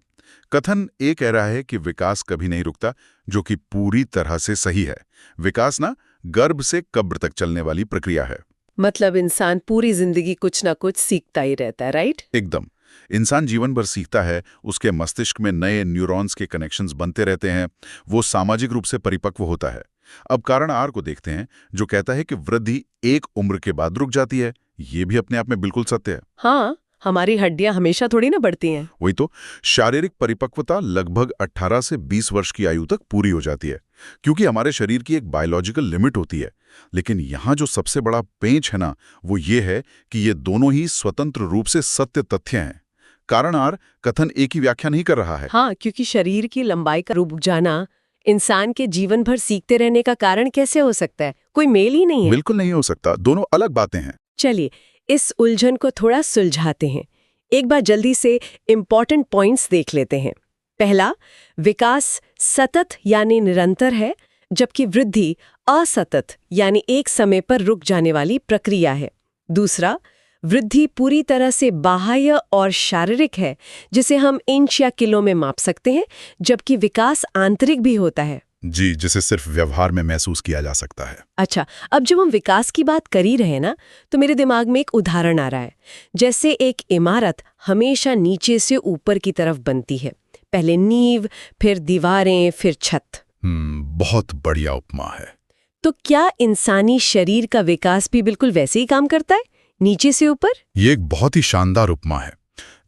कथन ए कह रहा है कि विकास कभी नहीं रुकता, जो कि पूरी तरह से सही है। विकास ना गर्भ से कब्र तक चलने वाली प्रक्रिया है। मतलब इंसान पूरी जिंदगी कुछ ना कुछ सीखता ही रहता है, राइट? एकदम। इंसान जीवन भर सीखता है, उसके मस्तिष्क में नए न्यूरॉन्स के कनेक्शंस बनते रहते हैं, वो सामाजिक रूप से परिपक्व होता है। अब कारण आर को देखते हैं, जो कहता है कि वृद्धि एक उम्र के बाद रुक जाती है। ये भी अपने आप में बिल्कुल सत्य है। हाँ, हमारी हड्डियां हमेशा थोड़ी ना बढ़ती हैं। वही तो, शारीरिक परिपक्वता लगभग 18 से 20 वर्ष की आयु तक पूरी हो जाती है, क्योंकि हमारे शरीर की एक बायोलॉजिकल लिमिट होती है। लेकिन यहाँ जो सबसे बड़ा पेंच है ना, वो ये है कि ये दोनों ही स्वतंत्र रूप से सत्य तथ्य हैं। कारण आर कथन एक ही व्याख्या नहीं कर रहा है। हाँ, क्योंकि शरीर की लंबाई का रुक जाना इंसान के जीवन भर सीखते रहने का कारण कैसे हो सकता है? कोई मेल ही नहीं है। बिल्कुल नहीं हो सकता, दोनों अलग बातें हैं। चलिए इस उलझन को थोड़ा सुलझाते हैं। एक बार जल्दी से इम्पॉर्टेंट पॉइंट्स देख लेते हैं। पहला, विकास सतत यानी निरंतर है, जबकि वृद्धि असतत यानी एक समय पर रुक जाने वाली प्रक्रिया है। दूसरा, वृद्धि पूरी तरह से बाह्य और शारीरिक है, जिसे हम इंच या किलो में माप सकते हैं, जबकि विकास आंतरिक भी होता है। जी, जिसे सिर्फ व्यवहार में महसूस किया जा सकता है। अच्छा, अब जब हम विकास की बात कर ही रहे ना, तो मेरे दिमाग में एक उदाहरण आ रहा है। जैसे एक इमारत हमेशा नीचे से ऊपर की तरफ बनती है, पहले नींव, फिर दीवारें, फिर छत। बहुत बढ़िया उपमा है। तो क्या इंसानी शरीर का विकास भी बिल्कुल वैसे ही काम करता है, नीचे से ऊपर? ये एक बहुत ही शानदार उपमा है,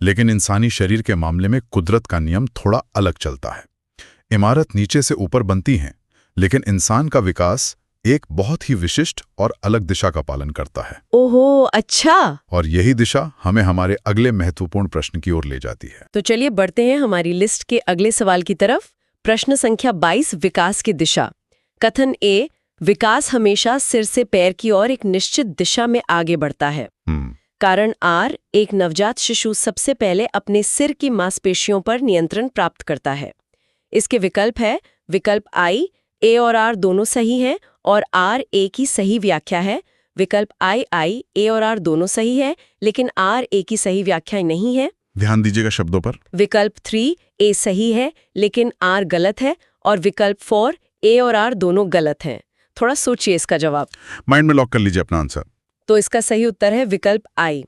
लेकिन इंसानी शरीर के मामले में कुदरत का नियम थोड़ा अलग चलता है। इमारत नीचे से ऊपर बनती है, लेकिन इंसान का विकास एक बहुत ही विशिष्ट और अलग दिशा का पालन करता है। ओहो, अच्छा। और यही दिशा हमें हमारे अगले महत्वपूर्ण प्रश्न की ओर ले जाती है। तो चलिए बढ़ते हैं हमारी लिस्ट के अगले सवाल की तरफ। प्रश्न संख्या 22, विकास की दिशा। कथन ए, विकास हमेशा सिर से पैर की ओर एक निश्चित दिशा में आगे बढ़ता है। कारण आर, एक नवजात शिशु सबसे पहले अपने सिर की मांसपेशियों पर नियंत्रण प्राप्त करता है। इसके विकल्प है विकल्प आई, ए और आर दोनों सही हैं और आर एक ही सही व्याख्या है। विकल्प आई, ए और आर दोनों सही है लेकिन आर एक ही सही व्याख्या नहीं है। ध्यान दीजिएगा शब्दों पर। विकल्प 3, ए सही है लेकिन आर गलत है। और विकल्प 4, ए और आर दोनों गलत हैं। थोड़ा सोचिए इसका जवाब। माइंड में लॉक कर लीजिए अपना आंसर। तो इसका सही उत्तर है विकल्प आई।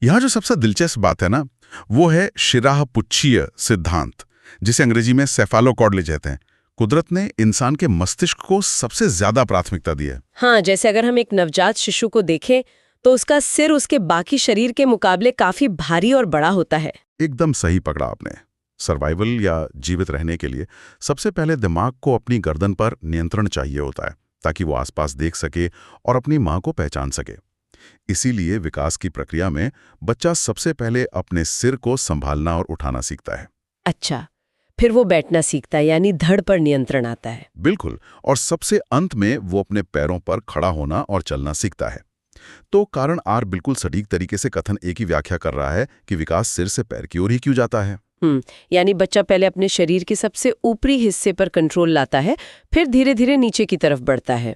यहाँ जो सबसे दिलचस्प बात है ना, वो है शिराह-पुच्छीय सिद्धांत, जिसे अंग्रेजी में सेफालोकॉर्डली कहते हैं। कुदरत ने इंसान के मस्तिष्क को सबसे ज्यादा प्राथमिकता दी है। हाँ, जैसे अगर हम एक नवजात शिशु को देखें तो उसका सिर उसके बाकी शरीर के मुकाबले काफी भारी और बड़ा होता है। एकदम सही पकड़ा आपने। सर्वाइवल या जीवित रहने के लिए सबसे पहले दिमाग को अपनी गर्दन पर नियंत्रण चाहिए होता है, ताकि वो आसपास देख सके और अपनी माँ को पहचान सके। इसीलिए विकास की प्रक्रिया में बच्चा सबसे पहले अपने सिर को संभालना और उठाना सीखता है। अच्छा, फिर वो बैठना सीखता है, यानी धड़ पर नियंत्रण आता है। बिल्कुल, और सबसे अंत में वो अपने पैरों पर खड़ा होना और चलना सीखता है। तो कारण आर बिल्कुल सटीक तरीके से कथन ए की व्याख्या कर रहा है कि विकास सिर से पैर की ओर ही क्यों जाता है। यानी बच्चा पहले अपने शरीर के सबसे ऊपरी हिस्से पर कंट्रोल लाता है, फिर धीरे धीरे नीचे की तरफ बढ़ता है।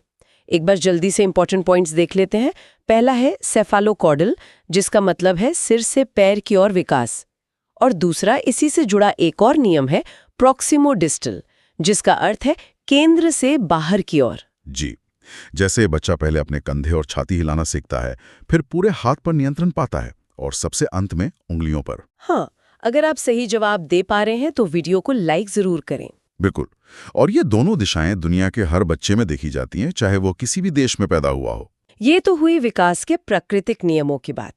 एक बार जल्दी से इंपॉर्टेंट पॉइंट्स देख लेते हैं। पहला है सेफालोकॉर्डल, जिसका मतलब है सिर से पैर की ओर विकास। और दूसरा इसी से जुड़ा एक और नियम है प्रॉक्सिमोडिस्टल, जिसका अर्थ है केंद्र से बाहर की ओर। जी, जैसे बच्चा पहले अपने कंधे और छाती हिलाना सीखता है, फिर पूरे हाथ पर नियंत्रण पाता है और सबसे अंत में उंगलियों पर। हाँ, अगर आप सही जवाब दे पा रहे हैं तो वीडियो को लाइक जरूर करें। बिल्कुल, और ये दोनों दिशाएं दुनिया के हर बच्चे में देखी जाती हैं, चाहे वो किसी भी देश में पैदा हुआ हो। ये तो हुई विकास के प्राकृतिक नियमों की बात,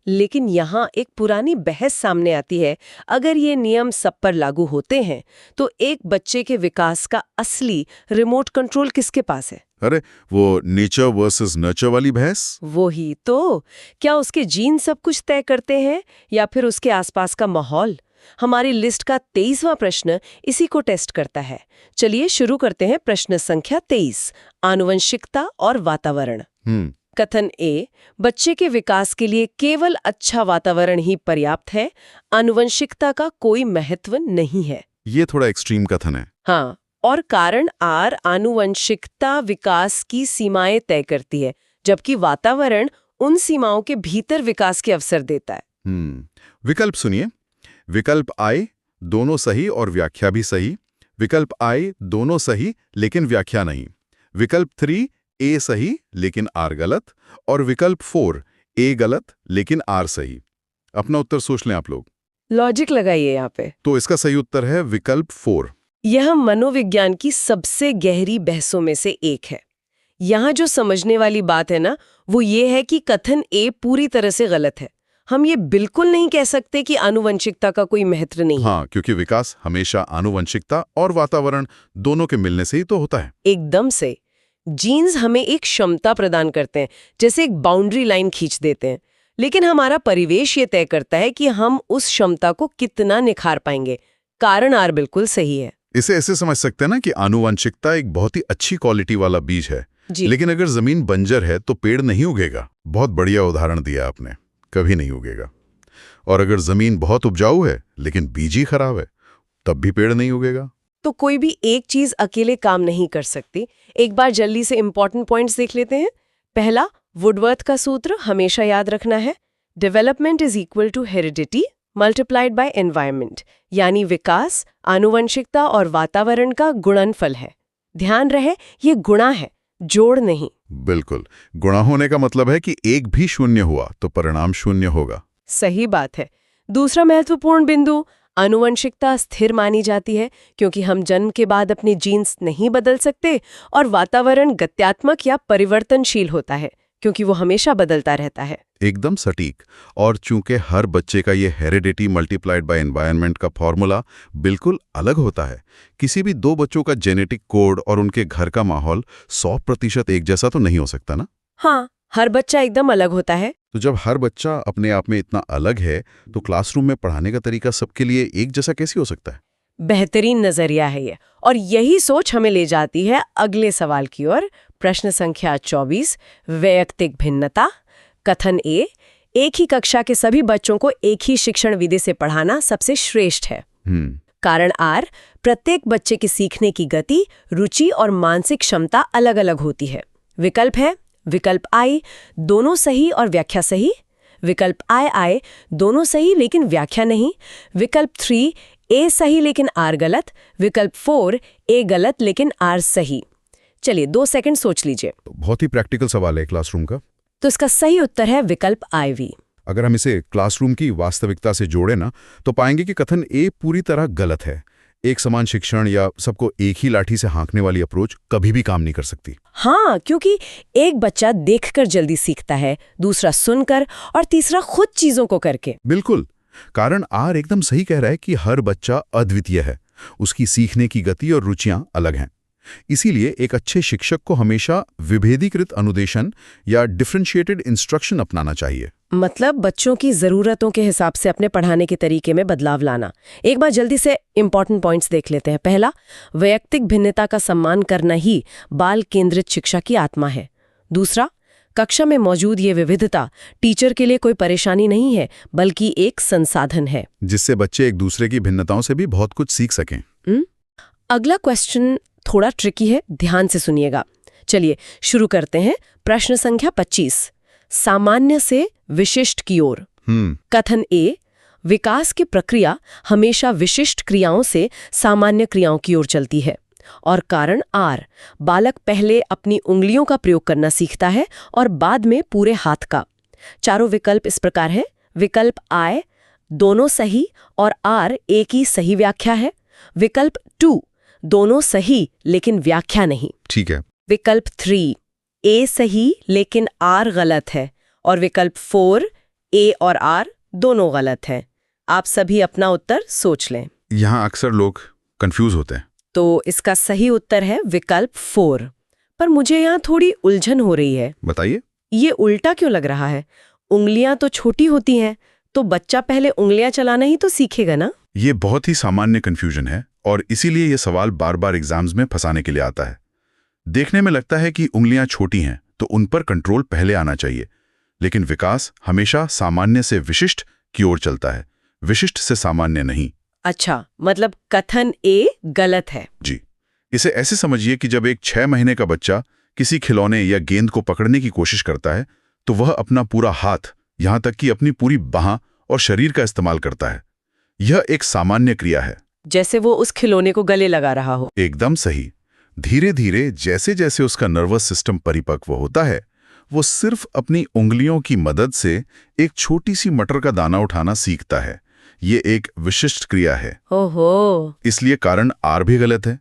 लेकिन यहाँ एक पुरानी बहस सामने आती है। अगर ये नियम सब पर लागू होते हैं तो एक बच्चे के विकास का असली रिमोट कंट्रोल किसके पास है? अरे, वो नेचर वर्सेस नर्चर वाली बहस। वो ही तो। क्या उसके जीन सब कुछ तय करते हैं या फिर उसके आसपास का माहौल? हमारी लिस्ट का 23वां प्रश्न इसी को टेस्ट करता है। चलिए शुरू करते हैं प्रश्न संख्या 23, आनुवंशिकता और वातावरण। कथन ए, बच्चे के विकास के लिए केवल अच्छा वातावरण ही पर्याप्त है, आनुवंशिकता का कोई महत्व नहीं है। ये थोड़ा एक्सट्रीम कथन है। हाँ, और कारण आर, आनुवंशिकता विकास की सीमाएं तय करती है, जबकि वातावरण उन सीमाओं के भीतर विकास के अवसर देता है। विकल्प सुनिए। विकल्प आई, दोनों सही और व्याख्या भी सही। विकल्प आई, दोनों सही लेकिन व्याख्या नहीं। विकल्प 3, ए सही लेकिन आर गलत। और विकल्प 4, ए गलत लेकिन आर सही। अपना उत्तर सोच लें आप लोग। लॉजिक लगाइए यहाँ पे। तो इसका सही उत्तर है विकल्प 4। यह मनोविज्ञान की सबसे गहरी बहसों में से एक है। यहाँ जो समझने वाली बात है ना, वो ये है कि कथन ए पूरी तरह से गलत है। हम ये बिल्कुल नहीं कह सकते कि आनुवंशिकता का कोई महत्व नहीं। हाँ, क्योंकि विकास हमेशा आनुवंशिकता और वातावरण दोनों के मिलने से ही तो होता है। एकदम से। जीन्स हमें एक क्षमता प्रदान करते हैं, जैसे एक बाउंड्री लाइन खींच देते हैं, लेकिन हमारा परिवेश ये तय करता है कि हम उस क्षमता को कितना निखार पाएंगे। कारण आर बिल्कुल सही है। इसे ऐसे समझ सकते हैं ना कि आनुवंशिकता एक बहुत ही अच्छी क्वालिटी वाला बीज है, लेकिन अगर जमीन बंजर है तो पेड़ नहीं उगेगा। बहुत बढ़िया उदाहरण दिया आपने, कभी नहीं उगेगा। और अगर जमीन बहुत उपजाऊ है लेकिन बीज ही खराब है, तब भी पेड़ नहीं उगेगा। तो कोई भी एक चीज अकेले काम नहीं कर सकती। एक बार जल्दी से इंपॉर्टेंट पॉइंट्स देख लेते हैं। पहला, वुडवर्थ का सूत्र हमेशा याद रखना है, development is equal to heredity multiplied by environment, यानी विकास आनुवंशिकता और वातावरण का गुणनफल है। ध्यान रहे, ये गुणा है, जोड़ नहीं। बिल्कुल, गुणा होने का मतलब है कि एक भी शून्य हुआ तो परिणाम शून्य होगा। सही बात है। दूसरा महत्वपूर्ण बिंदु, आनुवंशिकता स्थिर मानी जाती है क्योंकि हम जन्म के बाद अपने जीन्स नहीं बदल सकते, और वातावरण गत्यात्मक या परिवर्तनशील होता है क्योंकि वो हमेशा बदलता रहता है। एकदम सटीक। और चूंकि हर बच्चे का ये हेरिडिटी मल्टीप्लाइड बाय एनवायरनमेंट का फॉर्मूला बिल्कुल अलग होता है, किसी भी दो बच्चों का जेनेटिक कोड और उनके घर का माहौल 100% एक जैसा तो नहीं हो सकता ना। हाँ, हर बच्चा एकदम अलग होता है। तो जब हर बच्चा अपने आप में इतना अलग है तो क्लासरूम में पढ़ाने का तरीका सबके लिए एक जैसा कैसे हो सकता है? बेहतरीन नजरिया है ये, और यही सोच हमें ले जाती है अगले सवाल की ओर। प्रश्न संख्या 24, वैयक्तिक भिन्नता। कथन ए, एक ही कक्षा के सभी बच्चों को एक ही शिक्षण विधि से पढ़ाना सबसे श्रेष्ठ है। कारण आर, प्रत्येक बच्चे की सीखने की गति, रुचि और मानसिक क्षमता अलग अलग होती है। विकल्प है विकल्प आई, दोनों सही और व्याख्या सही। विकल्प आई, दोनों सही लेकिन व्याख्या नहीं। विकल्प 3, ए सही लेकिन आर गलत। विकल्प 4, ए गलत लेकिन आर सही। चलिए 2 सेकंड सोच लीजिए। बहुत ही प्रैक्टिकल सवाल है क्लासरूम का। तो इसका सही उत्तर है विकल्प IV। अगर हम इसे क्लासरूम की वास्तविकता से जोड़े ना, तो पाएंगे कि कथन ए पूरी तरह गलत है। एक समान शिक्षण या सबको एक ही लाठी से हाँकने वाली अप्रोच कभी भी काम नहीं कर सकती। हाँ, क्योंकि एक बच्चा देखकर जल्दी सीखता है, दूसरा सुनकर, और तीसरा खुद चीजों को करके। बिल्कुल, कारण आर एकदम सही कह रहा है कि हर बच्चा अद्वितीय है, उसकी सीखने की गति और रुचियां अलग हैं। इसीलिए एक अच्छे शिक्षक को हमेशा विभेदीकृत अनुदेशन या डिफरेंशिएटेड इंस्ट्रक्शन अपनाना चाहिए। मतलब बच्चों की ज़रूरतों के हिसाब से अपने पढ़ाने के तरीके में बदलाव लाना। एक बार जल्दी से इंपॉर्टेंट पॉइंट्स देख लेते हैं। पहला, वैयक्तिक भिन्नता का सम्मान करना ही बाल केंद्रित शिक्षा की आत्मा है। दूसरा, कक्षा में मौजूद ये विविधता टीचर के लिए कोई परेशानी नहीं है, बल्कि एक संसाधन है जिससे बच्चे एक दूसरे की भिन्नताओं से भी बहुत कुछ सीख सकें। अगला क्वेश्चन थोड़ा ट्रिकी है, ध्यान से सुनिएगा। चलिए शुरू करते हैं। प्रश्न संख्या 25, सामान्य से विशिष्ट की ओर। कथन ए, विकास की प्रक्रिया हमेशा विशिष्ट क्रियाओं से सामान्य क्रियाओं की ओर चलती है। और कारण आर, बालक पहले अपनी उंगलियों का प्रयोग करना सीखता है और बाद में पूरे हाथ का। चारों विकल्प इस प्रकार है। विकल्प आई, दोनों सही और आर एक ही सही व्याख्या है। विकल्प 2, दोनों सही लेकिन व्याख्या नहीं। ठीक है। विकल्प 3, ए सही लेकिन आर गलत है। और विकल्प 4, ए और आर दोनों गलत हैं। आप सभी अपना उत्तर सोच लें। यहाँ अक्सर लोग कंफ्यूज होते हैं। तो इसका सही उत्तर है विकल्प 4। पर मुझे यहाँ थोड़ी उलझन हो रही है। बताइए। ये उल्टा क्यों लग रहा है? उंगलियां तो छोटी होती हैं, तो बच्चा पहले उंगलियां चलाना ही तो सीखेगा ना। ये बहुत ही सामान्य कंफ्यूजन है और इसीलिए ये सवाल बार बार एग्जाम्स में फंसाने के लिए आता है। देखने में लगता है कि उंगलियां छोटी हैं तो उन पर कंट्रोल पहले आना चाहिए, लेकिन विकास हमेशा सामान्य से विशिष्ट की ओर चलता है, विशिष्ट से सामान्य नहीं। अच्छा, मतलब कथन ए गलत है। जी, इसे ऐसे समझिए कि जब एक 6 महीने का बच्चा किसी खिलौने या गेंद को पकड़ने की कोशिश करता है तो वह अपना पूरा हाथ, यहां तक कि अपनी पूरी बाह और शरीर का इस्तेमाल करता है। यह एक सामान्य क्रिया है, जैसे वो उस खिलौने को गले लगा रहा हो। एकदम सही। धीरे धीरे जैसे जैसे उसका नर्वस सिस्टम परिपक्व होता है, वो सिर्फ अपनी उंगलियों की मदद से एक छोटी सी मटर का दाना उठाना सीखता है। ये एक विशिष्ट क्रिया है। ओहो। इसलिए कारण आर भी गलत है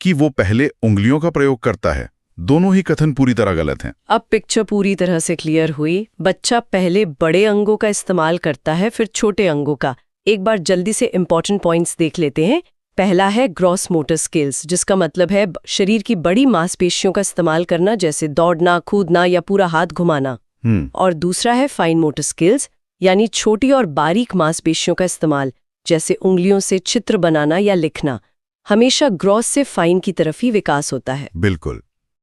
कि वो पहले उंगलियों का प्रयोग करता है। दोनों ही कथन पूरी तरह गलत हैं। अब पिक्चर पूरी तरह से क्लियर हुई। बच्चा पहले बड़े अंगों का इस्तेमाल करता है, फिर छोटे अंगों का। एक बार जल्दी से इंपॉर्टेंट पॉइंट्स देख लेते हैं। पहला है ग्रॉस मोटर स्किल्स, जिसका मतलब है शरीर की बड़ी मांसपेशियों का इस्तेमाल करना, जैसे दौड़ना, कूदना या पूरा हाथ घुमाना। और दूसरा है फाइन मोटर स्किल्स, यानी छोटी और बारीक मांसपेशियों का इस्तेमाल, जैसे उंगलियों से चित्र बनाना या लिखना। हमेशा ग्रॉस से फाइन की तरफ ही विकास होता है। बिल्कुल।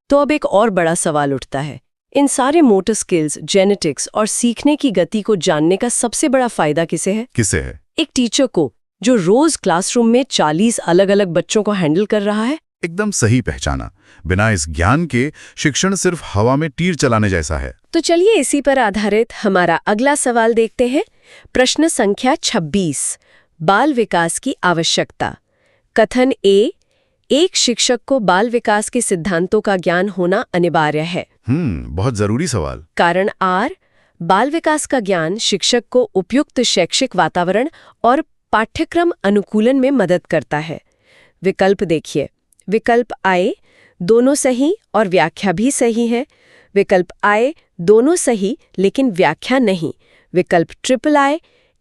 तो अब एक और बड़ा सवाल उठता है, इन सारे मोटर स्किल्स, जेनेटिक्स और सीखने की गति को जानने का सबसे बड़ा फायदा किसे है? किसे है? एक टीचर को, जो रोज क्लासरूम में 40 अलग अलग बच्चों को हैंडल कर रहा है। एकदम सही पहचाना। बिना इस ज्ञान के शिक्षण सिर्फ हवा में तीर चलाने जैसा है। तो चलिए इसी पर आधारित हमारा अगला सवाल देखते हैं। प्रश्न संख्या 26, बाल विकास की आवश्यकता। कथन ए, एक शिक्षक को बाल विकास के सिद्धांतों का ज्ञान होना अनिवार्य है। बहुत जरूरी सवाल। कारण आर, बाल विकास का ज्ञान शिक्षक को उपयुक्त शैक्षिक वातावरण और पाठ्यक्रम अनुकूलन में मदद करता है। विकल्प देखिए। विकल्प आई, दोनों सही और व्याख्या भी सही है। विकल्प आई, दोनों सही लेकिन व्याख्या नहीं। विकल्प ट्रिपल आई,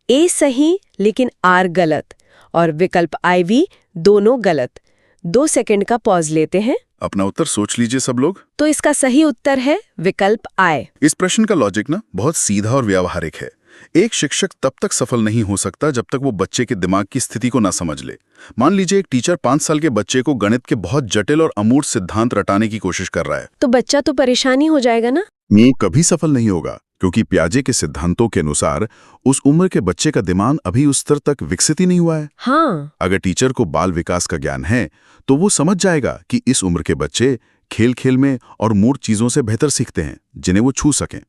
ए सही लेकिन आर गलत। और विकल्प आई वी, दोनों गलत। 2 सेकंड का पॉज लेते हैं। अपना उत्तर सोच लीजिए सब लोग। तो इसका सही उत्तर है विकल्प आई। इस प्रश्न का लॉजिक ना बहुत सीधा और व्यावहारिक है। एक शिक्षक तब तक सफल नहीं हो सकता जब तक वो बच्चे के दिमाग की स्थिति को ना समझ ले। मान लीजिए एक टीचर 5 साल के बच्चे को गणित के बहुत जटिल और अमूर्त सिद्धांत रटाने की कोशिश कर रहा है, तो बच्चा तो परेशानी हो जाएगा ना। वो कभी सफल नहीं होगा, क्योंकि पियाजे के सिद्धांतों के अनुसार उस उम्र के बच्चे का दिमाग अभी उस स्तर तक विकसित ही नहीं हुआ है। हाँ। अगर टीचर को बाल विकास का ज्ञान है तो वो समझ जाएगा कि इस उम्र के बच्चे खेल खेल में और मूर्त चीजों से बेहतर सीखते हैं जिन्हें वो छू सकें।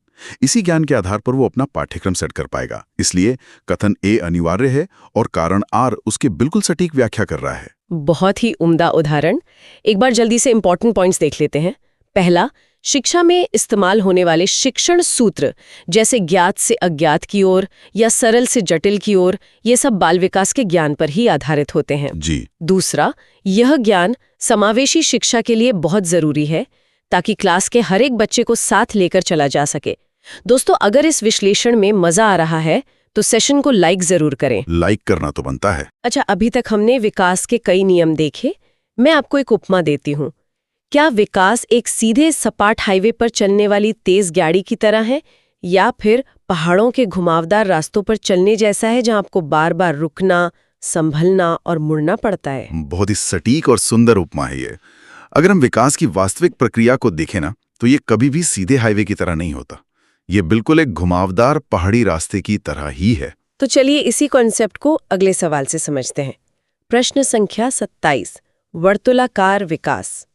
इसी ज्ञान के आधार पर वो अपना पाठ्यक्रम सेट कर पाएगा। इसलिए कथन ए अनिवार्य है और कारण आर उसकी बिल्कुल सटीक व्याख्या कर रहा है। बहुत ही उम्दा उदाहरण। एक बार जल्दी से इंपॉर्टेंट पॉइंट्स देख लेते हैं। पहला, शिक्षा में इस्तेमाल होने वाले शिक्षण सूत्र, जैसे ज्ञात से अज्ञात की ओर या सरल से जटिल की ओर, ये सब बाल विकास के ज्ञान पर ही आधारित होते हैं। जी। दूसरा, यह ज्ञान समावेशी शिक्षा के लिए बहुत जरूरी है ताकि क्लास के हर एक बच्चे को साथ लेकर चला जा सके। दोस्तों, अगर इस विश्लेषण में मजा आ रहा है तो सेशन को लाइक जरूर करें। लाइक करना तो बनता है। अच्छा, अभी तक हमने विकास के कई नियम देखे। मैं आपको एक उपमा देती हूँ। क्या विकास एक सीधे सपाट हाईवे पर चलने वाली तेज गाड़ी की तरह है, या फिर पहाड़ों के घुमावदार रास्तों पर चलने जैसा है जहां आपको बार-बार रुकना, संभलना और मुड़ना पड़ता है? बहुत ही सटीक और सुंदर उपमा है ये। अगर हम विकास की वास्तविक प्रक्रिया को देखें ना, तो ये कभी भी सीधे हाईवे की तरह नहीं होता। ये बिल्कुल एक घुमावदार पहाड़ी रास्ते की तरह ही है। तो चलिए इसी कॉन्सेप्ट को अगले सवाल से समझते हैं। प्रश्न संख्या 27, वर्तुलाकार विकास।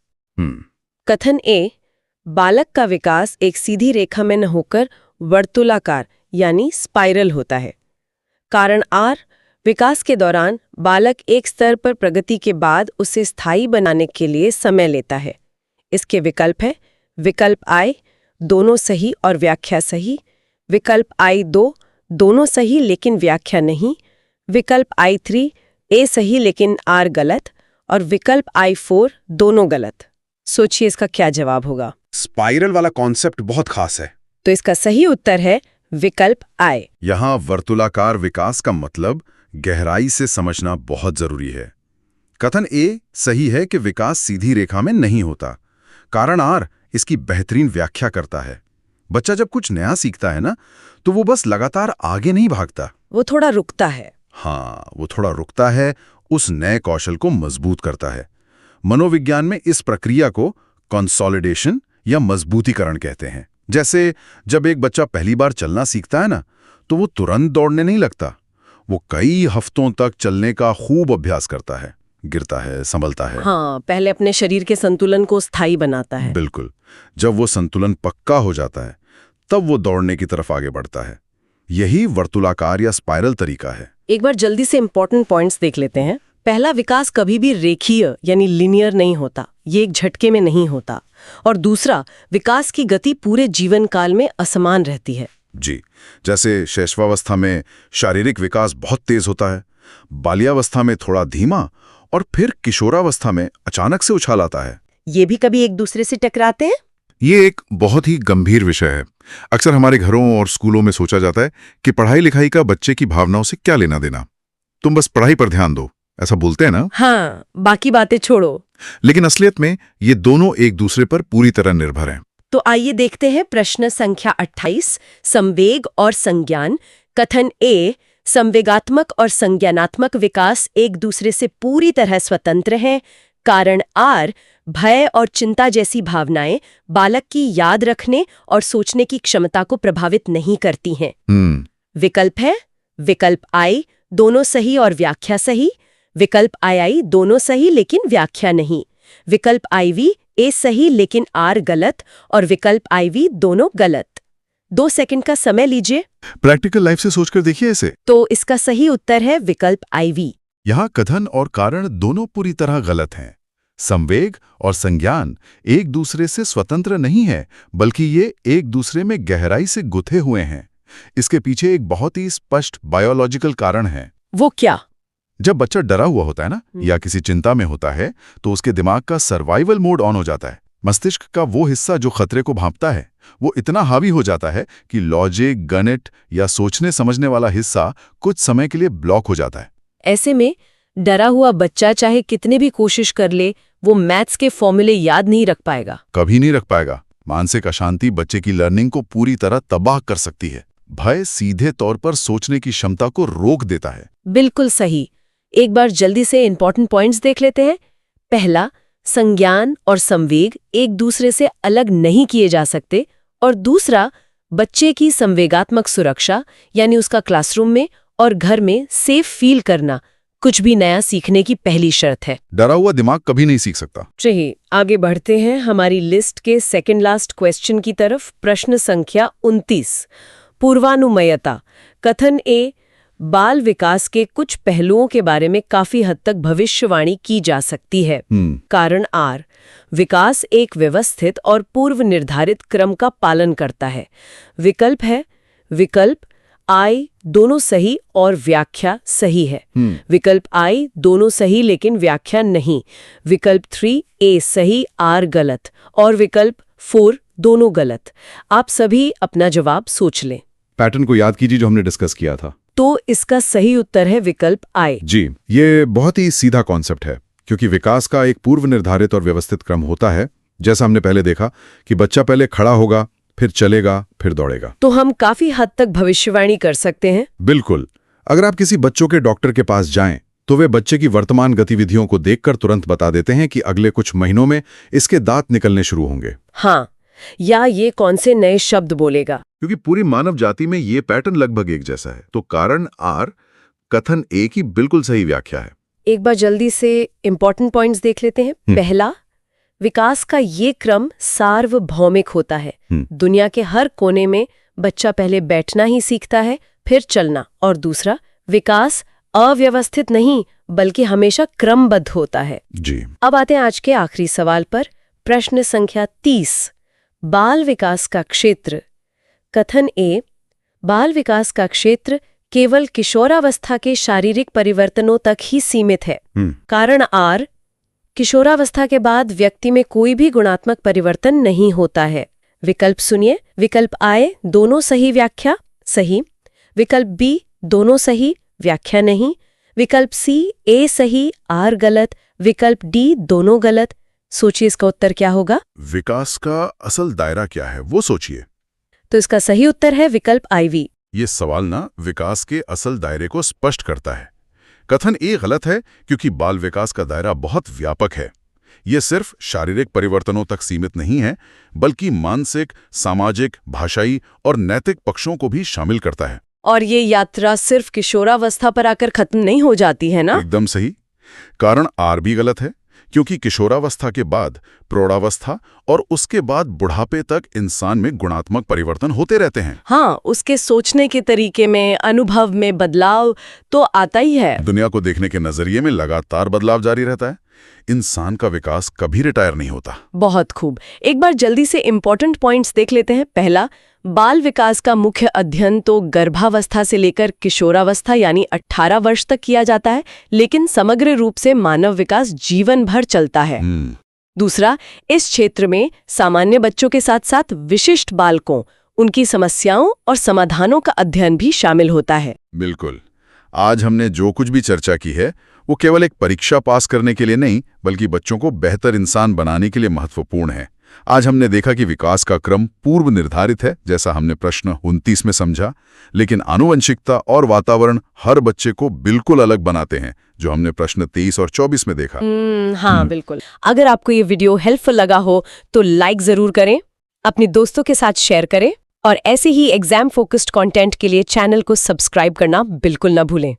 कथन ए, बालक का विकास एक सीधी रेखा में न होकर वर्तुलाकार यानी स्पाइरल होता है। कारण आर, विकास के दौरान बालक एक स्तर पर प्रगति के बाद उसे स्थायी बनाने के लिए समय लेता है। इसके विकल्प है विकल्प आई, दोनों सही और व्याख्या सही, विकल्प आई 2, दोनों सही लेकिन व्याख्या नहीं, विकल्प आई 3, ए सही लेकिन आर गलत, और विकल्प आई 4, दोनों गलत। सोचिए इसका क्या जवाब होगा। स्पाइरल वाला कॉन्सेप्ट बहुत खास है। तो इसका सही उत्तर है विकल्प आई। यहाँ वर्तुलाकार विकास का मतलब गहराई से समझना बहुत जरूरी है। कथन ए सही है कि विकास सीधी रेखा में नहीं होता। कारण आर इसकी बेहतरीन व्याख्या करता है। बच्चा जब कुछ नया सीखता है ना, तो वो बस लगातार आगे नहीं भागता, वो थोड़ा रुकता है। हाँ, वो थोड़ा रुकता है, उस नए कौशल को मजबूत करता है। मनोविज्ञान में इस प्रक्रिया को कंसोलिडेशन या मजबूतीकरण कहते हैं। जैसे जब एक बच्चा पहली बार चलना सीखता है ना, तो वो तुरंत दौड़ने नहीं लगता। वो कई हफ्तों तक चलने का खूब अभ्यास करता है, गिरता है, संभलता है। हाँ, पहले अपने शरीर के संतुलन को स्थायी बनाता है। बिल्कुल। जब वो संतुलन पक्का हो जाता है, तब वो दौड़ने की तरफ आगे बढ़ता है। यही वर्तुलाकार या स्पाइरल तरीका है। एक बार जल्दी से इंपॉर्टेंट पॉइंट्स देख लेते हैं। पहला, विकास कभी भी रेखीय यानी लिनियर नहीं होता, ये एक झटके में नहीं होता। और दूसरा, विकास की गति पूरे जीवन काल में असमान रहती है। जी, जैसे शैशवावस्था में शारीरिक विकास बहुत तेज होता है, बाल्यावस्था में थोड़ा धीमा, और फिर किशोरावस्था में अचानक से उछाल आता है। ये भी कभी एक दूसरे से टकराते हैं? ये एक बहुत ही गंभीर विषय है। अक्सर हमारे घरों और स्कूलों में सोचा जाता है कि पढ़ाई लिखाई का बच्चे की भावनाओं से क्या लेना देना, तुम बस पढ़ाई पर ध्यान दो, ऐसा बोलते हैं ना। हाँ, बाकी बातें छोड़ो। लेकिन असलियत में ये दोनों एक दूसरे पर पूरी तरह निर्भर हैं। तो आइए देखते हैं प्रश्न संख्या 28, संवेग और संज्ञान। कथन ए, संवेगात्मक और संज्ञानात्मक विकास एक दूसरे से पूरी तरह स्वतंत्र हैं। कारण आर, भय और चिंता जैसी भावनाएं बालक की याद रखने और सोचने की क्षमता को प्रभावित नहीं करती हैं। विकल्प है विकल्प आई, दोनों सही और व्याख्या सही, विकल्प आई, दोनों सही लेकिन व्याख्या नहीं, विकल्प IV, ए सही लेकिन आर गलत, और विकल्प IV, दोनों गलत। 2 सेकंड का समय लीजिए। प्रैक्टिकल लाइफ से सोचकर देखिए इसे। तो इसका सही उत्तर है विकल्प IV। यहाँ कथन और कारण दोनों पूरी तरह गलत हैं। संवेग और संज्ञान एक दूसरे से स्वतंत्र नहीं है, बल्कि ये एक दूसरे में गहराई से गुथे हुए हैं। इसके पीछे एक बहुत ही स्पष्ट बायोलॉजिकल कारण है। वो क्या? जब बच्चा डरा हुआ होता है ना, या किसी चिंता में होता है, तो उसके दिमाग का सर्वाइवल मोड ऑन हो जाता है। मस्तिष्क का वो हिस्सा जो खतरे को भांपता है, वो इतना हावी हो जाता है कि लॉजिक, गणित या सोचने समझने वाला हिस्सा कुछ समय के लिए ब्लॉक हो जाता है। ऐसे में डरा हुआ बच्चा चाहे कितने भी कोशिश कर ले, वो मैथ्स के फॉर्मूले याद नहीं रख पाएगा। कभी नहीं रख पाएगा। मानसिक अशांति बच्चे की लर्निंग को पूरी तरह तबाह कर सकती है। भय सीधे तौर पर सोचने की क्षमता को रोक देता है। बिल्कुल सही। एक बार जल्दी से इंपॉर्टेंट पॉइंट्स देख लेते हैं। पहला, संज्ञान और संवेग एक दूसरे से अलग नहीं किए जा सकते, और दूसरा, बच्चे की संवेगात्मक सुरक्षा यानी उसका क्लासरूम में और घर में सेफ फील करना कुछ भी नया सीखने की पहली शर्त है। डरा हुआ दिमाग कभी नहीं सीख सकता। चलिए आगे बढ़ते हैं हमारी लिस्ट के सेकंड लास्ट क्वेश्चन की तरफ। प्रश्न संख्या 29, पूर्वानुमेयता। कथन ए, बाल विकास के कुछ पहलुओं के बारे में काफी हद तक भविष्यवाणी की जा सकती है। कारण आर, विकास एक व्यवस्थित और पूर्व निर्धारित क्रम का पालन करता है। विकल्प है विकल्प आई, दोनों सही और व्याख्या सही है। विकल्प आई, दोनों सही लेकिन व्याख्या नहीं। विकल्प 3, ए सही आर गलत, और विकल्प 4, दोनों गलत। आप सभी अपना जवाब सोच लें। पैटर्न को याद कीजिए जो हमने डिस्कस किया था। तो इसका सही उत्तर है विकल्प आई। जी, ये बहुत ही सीधा कॉन्सेप्ट है, क्योंकि विकास का एक पूर्व निर्धारित और व्यवस्थित क्रम होता है, जैसा हमने पहले देखा कि बच्चा पहले खड़ा होगा, फिर चलेगा, फिर दौड़ेगा। तो हम काफी हद तक भविष्यवाणी कर सकते हैं। बिल्कुल। अगर आप किसी बच्चों के डॉक्टर के पास जाएं, तो वे बच्चे की वर्तमान गतिविधियों को देखकर तुरंत बता देते हैं कि अगले कुछ महीनों में इसके दांत निकलने शुरू होंगे। हाँ, या ये कौन से नए शब्द बोलेगा। क्योंकि पूरी मानव जाति में ये पैटर्न लगभग एक जैसा है, तो कारण आर कथन ए की बिल्कुल सही व्याख्या है। एक बार जल्दी से इंपॉर्टेंट पॉइंट्स देख लेते हैं। पहला, विकास का ये क्रम सार्वभौमिक होता है। दुनिया के हर कोने में बच्चा पहले बैठना ही सीखता है, फिर चलना। और दूसरा, विकास अव्यवस्थित नहीं बल्कि हमेशा क्रमबद्ध होता है। जी। अब आते हैं आज के आखिरी सवाल पर। प्रश्न संख्या 30, बाल विकास का क्षेत्र। कथन ए, बाल विकास का क्षेत्र केवल किशोरावस्था के शारीरिक परिवर्तनों तक ही सीमित है। कारण आर, किशोरावस्था के बाद व्यक्ति में कोई भी गुणात्मक परिवर्तन नहीं होता है। विकल्प सुनिए। विकल्प आए, दोनों सही व्याख्या, सही। विकल्प बी, दोनों सही, व्याख्या नहीं। विकल्प सी, ए सही, आर गलत। विकल्प डी, दोनों गलत। सोचिए इसका उत्तर क्या होगा। विकास का असल दायरा क्या है, वो सोचिए। तो इसका सही उत्तर है विकल्प आईवी। ये सवाल ना विकास के असल दायरे को स्पष्ट करता है। कथन ए गलत है क्योंकि बाल विकास का दायरा बहुत व्यापक है। ये सिर्फ शारीरिक परिवर्तनों तक सीमित नहीं है, बल्कि मानसिक, सामाजिक, भाषाई और नैतिक पक्षों को भी शामिल करता है। और ये यात्रा सिर्फ किशोरावस्था पर आकर खत्म नहीं हो जाती है ना। एकदम सही। कारण आर भी गलत है क्योंकि किशोरावस्था के बाद प्रौढ़ावस्था और उसके बाद बुढ़ापे तक इंसान में गुणात्मक परिवर्तन होते रहते हैं। हाँ, उसके सोचने के तरीके में, अनुभव में बदलाव तो आता ही है। दुनिया को देखने के नजरिए में लगातार बदलाव जारी रहता है। इंसान का विकास कभी रिटायर नहीं होता। बहुत खूब। एक बार जल्दी से इंपॉर्टेंट पॉइंट्स देख लेते हैं। पहला, बाल विकास का मुख्य अध्ययन तो गर्भावस्था से लेकर किशोरावस्था यानी 18 वर्ष तक किया जाता है, लेकिन समग्र रूप से मानव विकास जीवन भर चलता है। दूसरा, इस क्षेत्र में सामान्य बच्चों के साथ साथ विशिष्ट बालकों, उनकी समस्याओं और समाधानों का अध्ययन भी शामिल होता है। बिल्कुल। आज हमने जो कुछ भी चर्चा की है वो केवल एक परीक्षा पास करने के लिए नहीं, बल्कि बच्चों को बेहतर इंसान बनाने के लिए महत्वपूर्ण है। आज हमने देखा कि विकास का क्रम पूर्व निर्धारित है, जैसा हमने प्रश्न 29 में समझा, लेकिन आनुवंशिकता और वातावरण हर बच्चे को बिल्कुल अलग बनाते हैं, जो हमने प्रश्न 23 और 24 में देखा। हाँ, बिल्कुल। अगर आपको ये वीडियो हेल्पफुल लगा हो तो लाइक जरूर करें, अपने दोस्तों के साथ शेयर करें और ऐसे ही एग्जाम फोकस्ड कंटेंट के लिए चैनल को सब्सक्राइब करना बिल्कुल न भूलें।